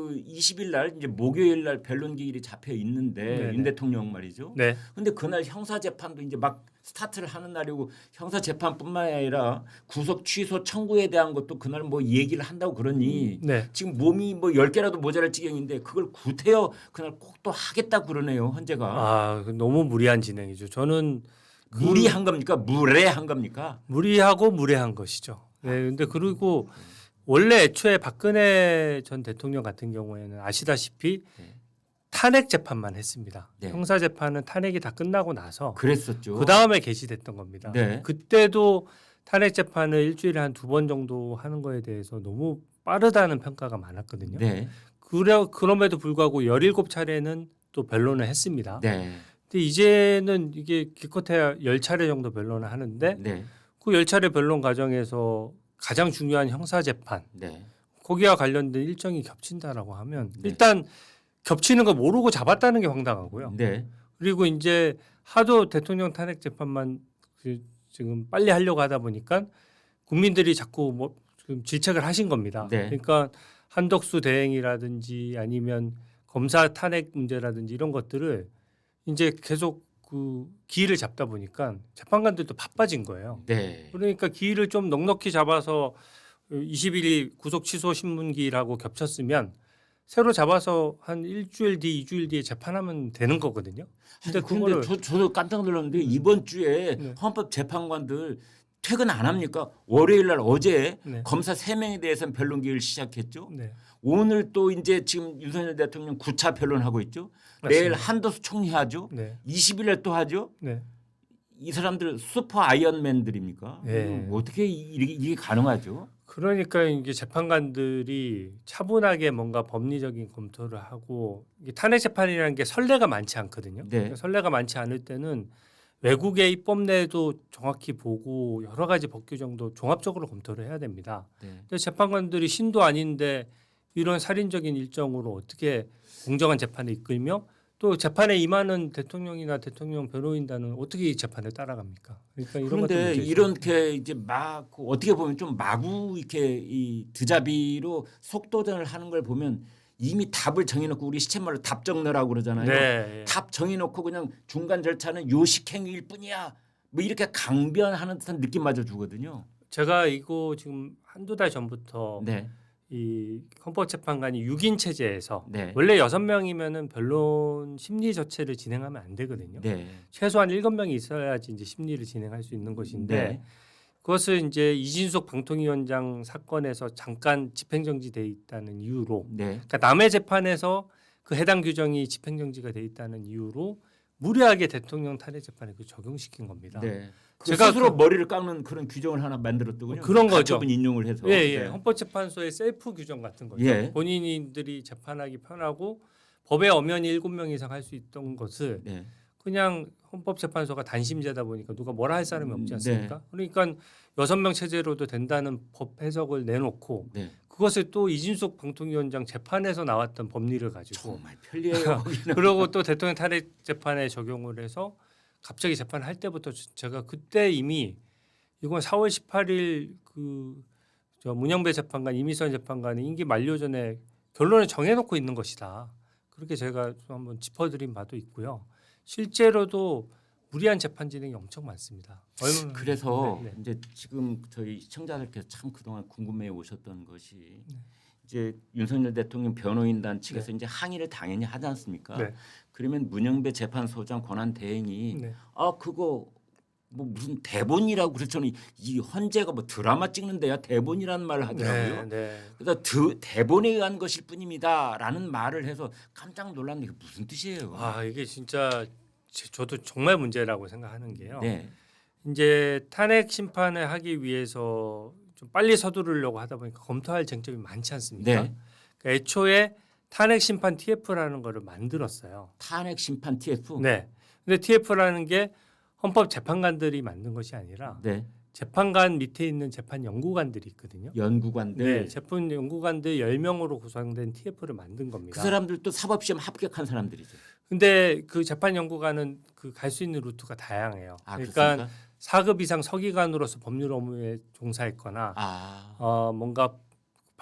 그 20일 날 이제 목요일 날 변론 기일이 잡혀 있는데 네네. 윤 대통령 말이죠. 네. 근데 그날 형사 재판도 이제 막 스타트를 하는 날이고 형사 재판뿐만 아니라 구속 취소 청구에 대한 것도 그날 뭐 얘기를 한다고 그러니 네. 지금 몸이 뭐 10개라도 모자랄 지경인데 그걸 구태여 그날 꼭 또 하겠다 그러네요. 헌재가. 아, 너무 무리한 진행이죠. 저는 무리한 겁니까? 무례한 겁니까? 무리하고 무례한 것이죠. 네. 근데 그리고 원래 애초에 박근혜 전 대통령 같은 경우에는 아시다시피 네. 탄핵 재판만 했습니다. 네. 형사 재판은 탄핵이 다 끝나고 나서 그랬었죠. 그 다음에 개시됐던 겁니다. 네. 그때도 탄핵 재판을 일주일에 한 2번 정도 하는 거에 대해서 너무 빠르다는 평가가 많았거든요. 네. 그럼에도 불구하고 17차례는 또 변론을 했습니다. 네. 근데 이제는 이게 기껏해야 10차례 정도 변론을 하는데 네. 그 10차례 변론 과정에서 가장 중요한 형사 재판 네. 거기와 관련된 일정이 겹친다라고 하면 네. 일단 겹치는 거 모르고 잡았다는 게 황당하고요. 네. 그리고 이제 하도 대통령 탄핵 재판만 지금 빨리 하려고 하다 보니까 국민들이 자꾸 뭐 지금 질책을 하신 겁니다. 네. 그러니까 한덕수 대행이라든지 아니면 검사 탄핵 문제라든지 이런 것들을 이제 계속 그 기일을 잡다 보니까 재판관들도 바빠진 거예요. 네. 그러니까 기일을 좀 넉넉히 잡아서 20일이 구속 취소 신문 기일하고 겹쳤으면 새로 잡아서 한 일주일 뒤, 2주일 뒤에 재판하면 되는 거거든요. 근데 그거를 저도 깜짝 놀랐는데 이번 주에 네. 헌법 재판관들 퇴근 안 합니까? 월요일 날 어제 네. 검사 3명에 대해서는 변론 기일 시작했죠. 네. 오늘 또 이제 지금 윤석열 대통령 9차 변론하고 있죠. 맞습니다. 내일 한도수 총리 하죠. 네. 20일에 또 하죠. 네. 이 사람들 슈퍼 아이언맨들입니까? 네. 어떻게 이게 가능하죠? 그러니까 이게 재판관들이 차분하게 뭔가 법리적인 검토를 하고 이게 탄핵 재판이라는 게 선례가 많지 않거든요. 네. 그러니까 선례가 많지 않을 때는 외국의 입법례도 정확히 보고 여러 가지 법 규정도 종합적으로 검토를 해야 됩니다. 네. 근데 재판관들이 신도 아닌데 이런 살인적인 일정으로 어떻게 공정한 재판을 이끌며 또 재판에 임하는 대통령이나 대통령 변호인단은 어떻게 이 재판을 따라갑니까? 그러니까 이런 것들 그런데 문제죠. 이렇게 이제 막 어떻게 보면 좀 마구 이렇게 이 드자비로 속도전을 하는 걸 보면 이미 답을 정해놓고 우리 시쳇말로 답 적느라고 그러잖아요. 네. 답 정해놓고 그냥 중간 절차는 요식행위일 뿐이야. 뭐 이렇게 강변하는 듯한 느낌마저 주거든요. 제가 이거 지금 한두 달 전부터 네, 이 헌법재판관이 6인 체제에서 네, 원래 6명이면은 변론 심리 자체를 진행하면 안 되거든요. 네, 최소한 7명이 있어야지 이제 심리를 진행할 수 있는 것인데 네, 그것을 이제 이진숙 방통위원장 사건에서 잠깐 집행정지돼 있다는 이유로 네. 그러니까 남의 재판에서 그 해당 규정이 집행정지가 돼 있다는 이유로 무리하게 대통령 탄핵 재판에 그 적용시킨 겁니다. 네. 그 제가 스스로 머리를 깎는 그런 규정을 하나 만들었더군요. 그런 거죠. 가처분 인용을 해서. 예, 예. 네. 헌법재판소의 셀프 규정 같은 거죠. 예. 본인들이 재판하기 편하고 법에 엄연히 7명 이상 할 수 있던 것을 네. 그냥 헌법재판소가 단심제다 보니까 누가 뭐라 할 사람이 없지 않습니까? 네. 그러니까 6명 체제로도 된다는 법 해석을 내놓고 네. 그것을 또 이진숙 방통위원장 재판에서 나왔던 법리를 가지고 정말 편리해요. 거기는. 그리고 또 대통령 탄핵 재판에 적용을 해서 갑자기 재판할 때부터 제가 그때 이미 이건 4월 18일 저 문영배 재판관, 이미선 재판관이 임기 만료 전에 결론을 정해놓고 있는 것이다. 그렇게 제가 좀 한번 짚어드린 바도 있고요. 실제로도 무리한 재판 진행이 엄청 많습니다. 그래서 네, 네. 이제 지금 저희 시청자들께서 참 그동안 궁금해 오셨던 것이 네. 이제 윤석열 대통령 변호인단 측에서 네. 이제 항의를 당연히 하지 않습니까? 네. 그러면 문영배 재판소장 권한 대행이 네. 아 그거 뭐 무슨 대본이라고 그랬더니 이 헌재가 뭐 드라마 찍는 데야 대본이라는 말을 하더라고요. 네, 네. 그래서 대본에 의한 것일 뿐입니다라는 말을 해서 깜짝 놀랐는데 이게 무슨 뜻이에요? 아 이게 진짜 저도 정말 문제라고 생각하는 게요. 네, 이제 탄핵 심판을 하기 위해서 좀 빨리 서두르려고 하다 보니까 검토할 쟁점이 많지 않습니까? 네. 그러니까 애초에 탄핵 심판 TF라는 거를 만들었어요. 탄핵 심판 TF. 네. 근데 TF라는 게 헌법 재판관들이 만든 것이 아니라 네. 재판관 밑에 있는 재판 연구관들이 있거든요. 연구관들. 네, 재판 연구관들 10명으로 구성된 TF를 만든 겁니다. 그 사람들도 사법시험 합격한 사람들이죠. 근데 그 재판 연구관은 그 갈 수 있는 루트가 다양해요. 아, 그러니까 그렇습니까? 4급 이상 서기관으로서 법률 업무에 종사했거나 아, 뭔가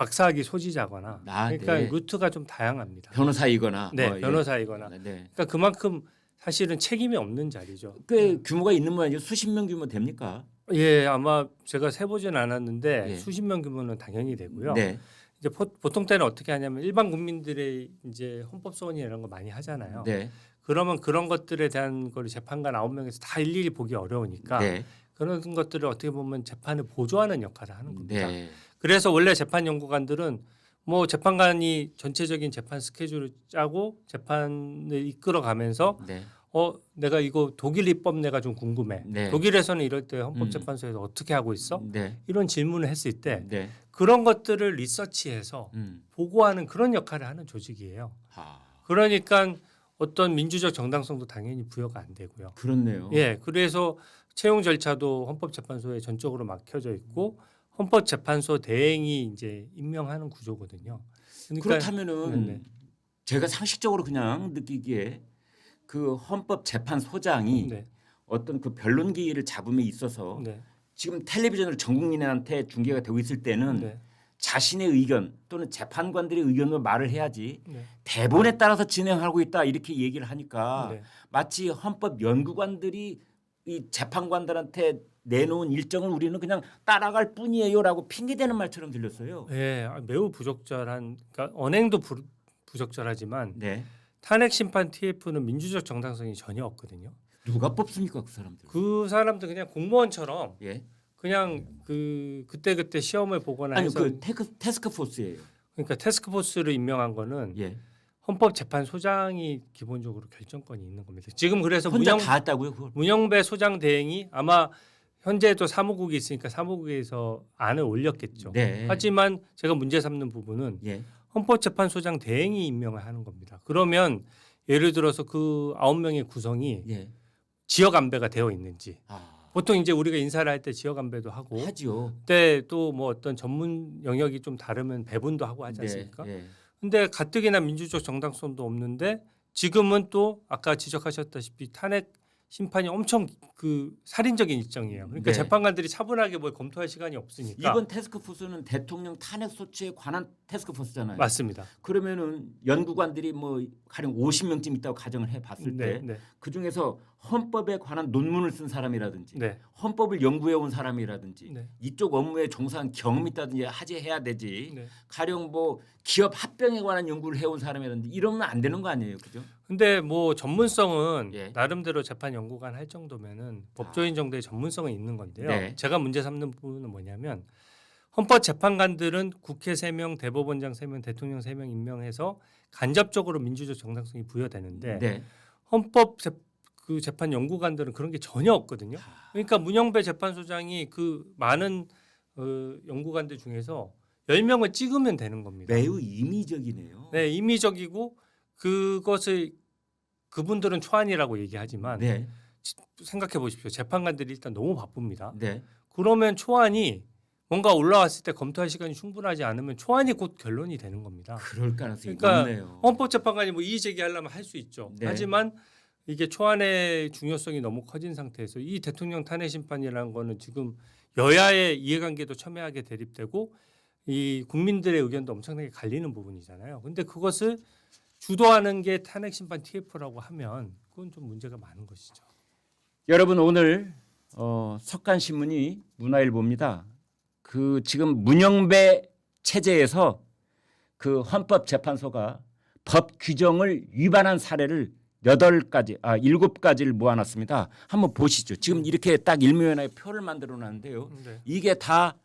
박사학위 소지자거나 그러니까 네. 루트가 좀 다양합니다. 변호사이거나 네, 뭐, 변호사이거나. 네. 그러니까 그만큼 사실은 책임이 없는 자리죠. 꽤 규모가 있는 모양이죠. 수십 명 규모 됩니까? 예, 아마 제가 세보진 않았는데 예. 수십 명 규모는 당연히 되고요. 네. 이제 보통 때는 어떻게 하냐면 일반 국민들의 이제 헌법 소원이 이런 거 많이 하잖아요. 네. 그러면 그런 것들에 대한 걸 재판관 9명에서 다 일일이 보기 어려우니까 네. 그런 것들을 어떻게 보면 재판을 보조하는 역할을 하는 겁니다. 네. 그래서 원래 재판 연구관들은 뭐 재판관이 전체적인 재판 스케줄을 짜고 재판을 이끌어가면서 네. 내가 이거 독일 입법 내가 좀 궁금해. 네. 독일에서는 이럴 때 헌법재판소에서 어떻게 하고 있어? 네. 이런 질문을 했을 때 네. 그런 것들을 리서치해서 음. 보고하는 그런 역할을 하는 조직이에요. 아, 그러니까 어떤 민주적 정당성도 당연히 부여가 안 되고요. 그렇네요. 예, 그래서 채용 절차도 헌법재판소에 전적으로 막혀져 있고 헌법재판소 대행이 이제 임명하는 구조거든요. 그러니까 그렇다면은 네네. 제가 상식적으로 그냥 느끼기에 그 헌법재판소장이 네, 어떤 그 변론 기회를 잡음에 있어서 네, 지금 텔레비전으로 전 국민한테 중계가 되고 있을 때는 네, 자신의 의견 또는 재판관들의 의견으로 말을 해야지 네, 대본에 따라서 진행하고 있다 이렇게 얘기를 하니까 네. 마치 헌법 연구관들이 이 재판관들한테 내놓은 일정을 우리는 그냥 따라갈 뿐이에요라고 핑계대는 말처럼 들렸어요. 예, 매우 부적절한, 그러니까 언행도 부적절하지만 네. 탄핵 심판 TF는 민주적 정당성이 전혀 없거든요. 누가 뽑습니까 그 사람들? 그 사람들 그냥 공무원처럼 예. 그냥 그때 시험을 보거나 아니 해서 그 태스크 포스예요. 그러니까 테스크포스를 임명한 거는 예. 헌법재판소장이 기본적으로 결정권이 있는 겁니다. 지금 그래서 혼자 다 했다고요 그걸? 문영배 소장 대행이 아마 현재도 사무국이 있으니까 사무국에서 안을 올렸겠죠. 네. 하지만 제가 문제 삼는 부분은 예. 헌법재판소장 대행이 임명을 하는 겁니다. 그러면 예를 들어서 그 9명의 구성이 예. 지역 안배가 되어 있는지 아. 보통 이제 우리가 인사를 할 때 지역 안배도 하고 하죠. 그때 또 뭐 어떤 전문 영역이 좀 다르면 배분도 하고 하지 않습니까? 네. 예. 근데 가뜩이나 민주적 정당성도 없는데 지금은 또 아까 지적하셨다시피 탄핵 심판이 엄청 그 살인적인 일정이에요. 그러니까 네. 재판관들이 차분하게 뭘 검토할 시간이 없으니까. 이번 태스크포스는 대통령 탄핵 소추에 관한 태스크포스잖아요. 맞습니다. 그러면은 연구관들이 뭐 가령 50명쯤 있다고 가정을 해봤을 네, 때 네, 그 중에서 헌법에 관한 논문을 쓴 사람이라든지 네, 헌법을 연구해 온 사람이라든지 네, 이쪽 업무에 종사한 경험이 있다든지 하재해야 되지. 네. 가령 뭐 기업 합병에 관한 연구를 해온 사람이라든지 이러면 안 되는 거 아니에요, 그죠? 근데 뭐 전문성은 예. 나름대로 재판 연구관 할 정도면은 법조인 정도의 전문성은 있는 건데요. 네. 제가 문제 삼는 부분은 뭐냐면 헌법 재판관들은 국회 3명, 대법원장 3명, 대통령 3명 임명해서 간접적으로 민주적 정당성이 부여되는데 네. 헌법 재판 연구관들은 그런 게 전혀 없거든요. 그러니까 문영배 재판소장이 그 많은 연구관들 중에서 10명을 찍으면 되는 겁니다. 매우 임의적이네요. 네, 임의적이고 그것을 그분들은 초안이라고 얘기하지만 네. 생각해 보십시오. 재판관들이 일단 너무 바쁩니다. 네. 그러면 초안이 뭔가 올라왔을 때 검토할 시간이 충분하지 않으면 초안이 곧 결론이 되는 겁니다. 그럴 가능성이 그러니까 높네요. 헌법재판관이 뭐 이의 제기하려면 할 수 있죠. 네. 하지만 이게 초안의 중요성이 너무 커진 상태에서 이 대통령 탄핵 심판이라는 거는 지금 여야의 이해관계도 첨예하게 대립되고 이 국민들의 의견도 엄청나게 갈리는 부분이잖아요. 근데 그것을 주도하는 게 탄핵 심판 TF라고 하면 그건 좀 문제가 많은 것이죠. 여러분 오늘 석간신문이 문화일보입니다. 그 지금 문영배 체제에서 그 헌법재판소가 법 규정을 위반한 사례를 7가지를 모아놨습니다. 한번 보시죠. 지금 이렇게 딱 일면에 표를 만들어놨는데요. 네. 이게 다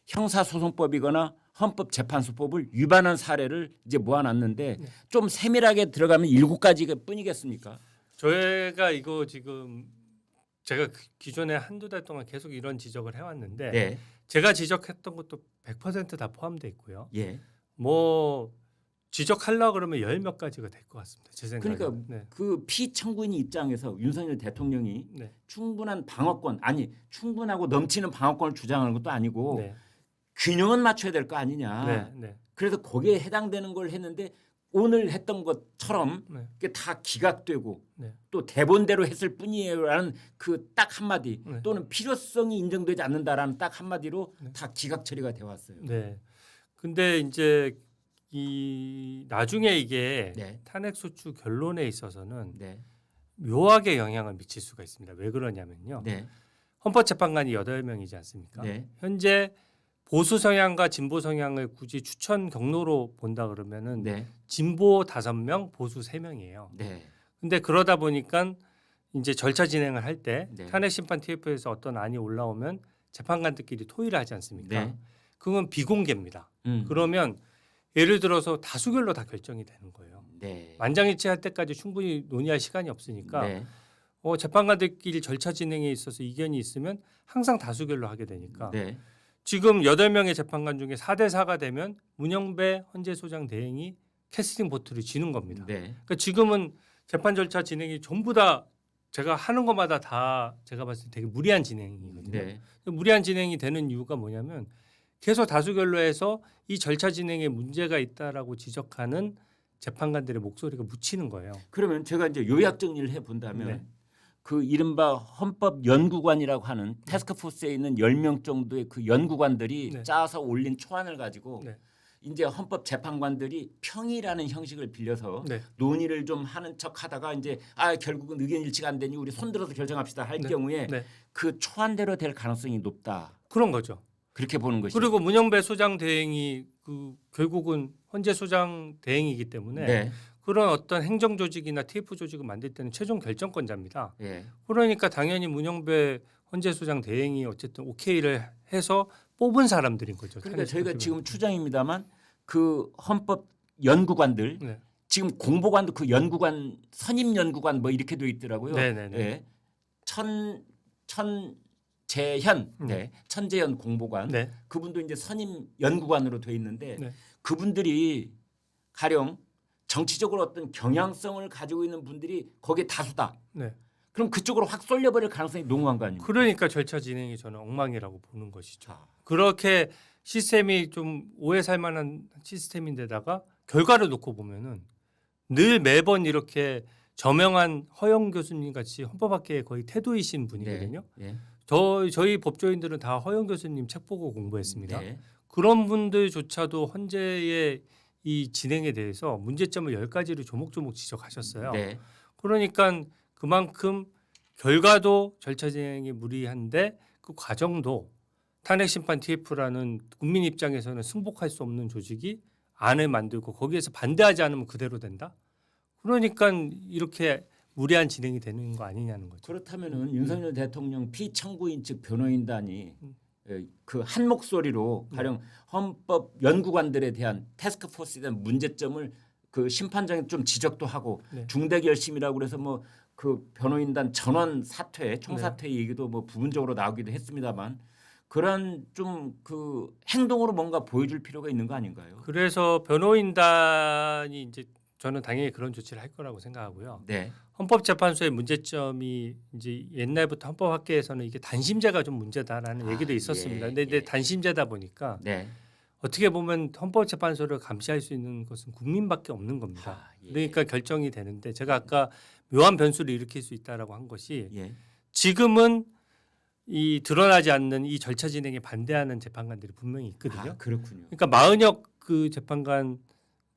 형사소송법이거나 헌법재판소법을 위반한 사례를 이제 모아놨는데 좀 세밀하게 들어가면 7가지 뿐이겠습니까? 저희가 이거 지금 제가 기존에 한두 달 동안 계속 이런 지적을 해왔는데 네. 제가 지적했던 것도 100%다 포함되어 있고요. 예. 뭐 지적하려고 그러면 10몇 가지가 될 것 같습니다. 제 생각에. 그러니까 네. 그 피청구인 입장에서 윤석열 대통령이 네. 충분한 방어권 충분하고 넘치는 방어권을 주장하는 것도 아니고 네. 균형은 맞춰야 될 거 아니냐. 네. 네. 그래서 거기에 해당되는 걸 했는데 오늘 했던 것처럼 네. 그게 다 기각되고 네. 또 대본대로 했을 뿐이에요라는 그 딱 한마디 네. 또는 필요성이 인정되지 않는다라는 딱 한마디로 네. 다 기각 처리가 되어 왔어요. 네. 근데 이제 이 나중에 이게 네. 탄핵 소추 결론에 있어서는 네. 묘하게 영향을 미칠 수가 있습니다. 왜 그러냐면요. 네. 헌법재판관이 8명이지 않습니까? 네. 현재 보수 성향과 진보 성향을 굳이 추천 경로로 본다 그러면은 네. 진보 5명, 보수 3명이에요. 네. 근데 그러다 보니까 이제 절차 진행을 할 때 네. 탄핵 심판 TF에서 어떤 안이 올라오면 재판관들끼리 토의를 하지 않습니까? 네. 그건 비공개입니다. 음. 그러면 예를 들어서 다수결로 다 결정이 되는 거예요. 네. 만장일치할 때까지 충분히 논의할 시간이 없으니까 네. 재판관들끼리 절차 진행에 있어서 이견이 있으면 항상 다수결로 하게 되니까 네. 지금 8명의 재판관 중에 4대 4가 되면 문영배 헌재소장 대행이 캐스팅 보트를 지는 겁니다. 네. 그러니까 지금은 재판 절차 진행이 전부 다 제가 하는 것마다 다 제가 봤을 때 되게 무리한 진행이거든요. 네. 무리한 진행이 되는 이유가 뭐냐면 계속 다수결로 해서 이 절차 진행에 문제가 있다라고 지적하는 재판관들의 목소리가 묻히는 거예요. 그러면 제가 이제 요약 정리를 해 본다면 네. 그 이른바 헌법 연구관이라고 하는 태스크포스에 있는 10명 정도의 그 연구관들이 네. 짜서 올린 초안을 가지고 네. 이제 헌법 재판관들이 평의라는 형식을 빌려서 네. 논의를 좀 하는 척하다가 이제 결국은 의견 일치가 안 되니 우리 손들어서 결정합시다 할 네. 경우에 네. 그 초안대로 될 가능성이 높다. 그런 거죠. 그렇게 보는 것이죠. 그리고 문영배 소장 대행이 결국은 헌재 소장 대행이기 때문에 네. 그런 어떤 행정 조직이나 TF 조직을 만들 때는 최종 결정권자입니다. 예. 그러니까 당연히 문영배 헌재 소장 대행이 어쨌든 오케이를 해서 뽑은 사람들인 거죠. 그러니까 탄핵 저희가 소추를. 지금 추정입니다만 그 헌법 연구관들 네. 지금 공보관도 그 연구관 선임 연구관 뭐 이렇게 돼 있더라고요. 네네네. 예. 천재현, 네. 천재현 공보관 네. 그분도 이제 선임 연구관으로 돼 있는데 네. 그분들이 가령 정치적으로 어떤 경향성을 가지고 있는 분들이 거기에 다수다. 네. 그럼 그쪽으로 확 쏠려버릴 가능성이 농후한 거 아닙니까? 그러니까 절차 진행이 저는 엉망이라고 보는 것이죠. 자, 그렇게 시스템이 좀 오해 살 만한 시스템인데다가 결과를 놓고 보면은 늘 매번 이렇게 저명한 허영 교수님 같이 헌법학계에 거의 태도이신 분이거든요. 네. 저희 법조인들은 다 허영 교수님 책 보고 공부했습니다. 네. 그런 분들조차도 헌재의 이 진행에 대해서 문제점을 10가지를 조목조목 지적하셨어요. 네. 그러니까 그만큼 결과도 절차 진행이 무리한데 그 과정도 탄핵 심판 TF라는 국민 입장에서는 승복할 수 없는 조직이 안을 만들고 거기에서 반대하지 않으면 그대로 된다. 그러니까 이렇게 무리한 진행이 되는 거 아니냐는 거죠. 그렇다면은 윤석열 대통령 피청구인 측 변호인단이 그 한 목소리로 가령 헌법 연구관들에 대한 태스크포스에 대한 문제점을 그 심판장에 좀 지적도 하고 네. 중대결심이라고 그래서 뭐 그 변호인단 전원 사퇴, 총사퇴 얘기도 뭐 부분적으로 나오기도 했습니다만 그런 좀 그 행동으로 뭔가 보여줄 필요가 있는 거 아닌가요? 그래서 변호인단이 이제 저는 당연히 그런 조치를 할 거라고 생각하고요. 네. 헌법재판소의 문제점이 이제 옛날부터 헌법학계에서는 이게 단심제가 좀 문제다라는 얘기도 있었습니다. 근데 이제 단심제다 보니까 네. 어떻게 보면 헌법재판소를 감시할 수 있는 것은 국민밖에 없는 겁니다. 예. 그러니까 결정이 되는데 제가 아까 묘한 변수를 일으킬 수 있다라고 한 것이 예. 지금은 이 드러나지 않는 이 절차 진행에 반대하는 재판관들이 분명히 있거든요. 그렇군요. 그러니까 마은혁 그 재판관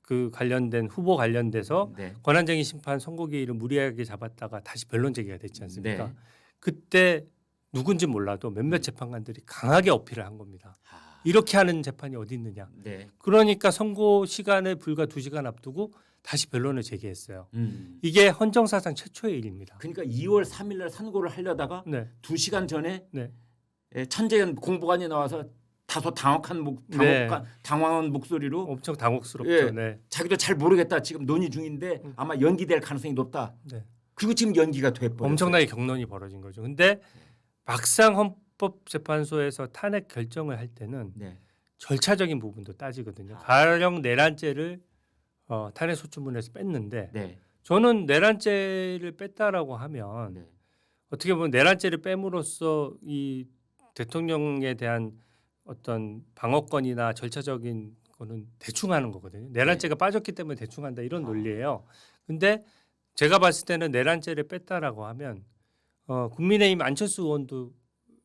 그 관련된 후보 관련돼서 네. 권한쟁의 심판 선고기일을 무리하게 잡았다가 다시 변론 제기가 됐지 않습니까? 네. 그때 누군지 몰라도 몇몇 재판관들이 강하게 어필을 한 겁니다. 이렇게 하는 재판이 어디 있느냐. 네. 그러니까 선고 시간을 불과 2시간 앞두고 다시 변론을 제기했어요. 음. 이게 헌정사상 최초의 일입니다. 그러니까 2월 3일 날 선고를 하려다가 네. 2시간 전에 네. 천재현 공보관이 나와서 다소 네. 당황한 목소리로 엄청 당혹스럽죠. 예. 네. 자기도 잘 모르겠다. 지금 논의 중인데 아마 연기될 가능성이 높다. 네. 그리고 지금 연기가 돼버렸어요. 엄청나게 격론이 벌어진 거죠. 근데 막상 헌법재판소에서 탄핵 결정을 할 때는 네. 절차적인 부분도 따지거든요. 가령 내란죄를 탄핵 소추문에서 뺐는데 네. 저는 내란죄를 뺐다라고 하면 네. 어떻게 보면 내란죄를 뺨으로써 이 대통령에 대한 어떤 방어권이나 절차적인 거는 대충 하는 거거든요. 내란죄가 빠졌기 때문에 대충 한다 이런 논리예요. 근데 제가 봤을 때는 내란죄를 뺐다라고 하면 국민의힘 안철수 의원도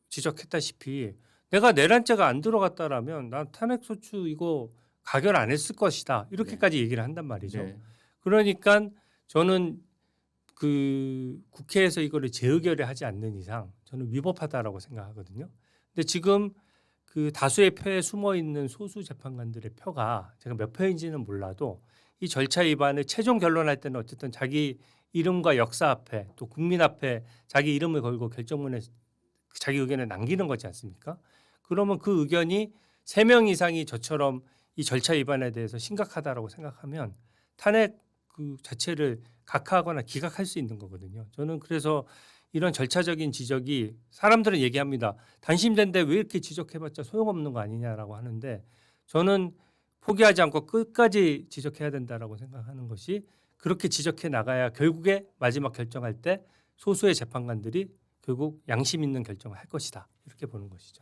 지적했다시피 내가 내란죄가 안 들어갔다라면 난 탄핵소추 이거 가결 안 했을 것이다. 이렇게까지 얘기를 한단 말이죠. 네. 그러니까 저는 그 국회에서 이거를 재의결을 하지 않는 이상 저는 위법하다라고 생각하거든요. 근데 지금 그 다수의 표에 숨어 있는 소수 재판관들의 표가 제가 몇 표인지는 몰라도 이 절차 위반을 최종 결론할 때는 어쨌든 자기 이름과 역사 앞에 또 국민 앞에 자기 이름을 걸고 결정문에 자기 의견을 남기는 거지 않습니까? 그러면 그 의견이 3명 이상이 저처럼 이 절차 위반에 대해서 심각하다라고 생각하면 탄핵 그 자체를 각하하거나 기각할 수 있는 거거든요. 저는 그래서 이런 절차적인 지적이 사람들은 얘기합니다. 단심제인데 왜 이렇게 지적해봤자 소용없는 거 아니냐라고 하는데 저는 포기하지 않고 끝까지 지적해야 된다라고 생각하는 것이 그렇게 지적해 나가야 결국에 마지막 결정할 때 소수의 재판관들이 결국 양심 있는 결정을 할 것이다. 이렇게 보는 것이죠.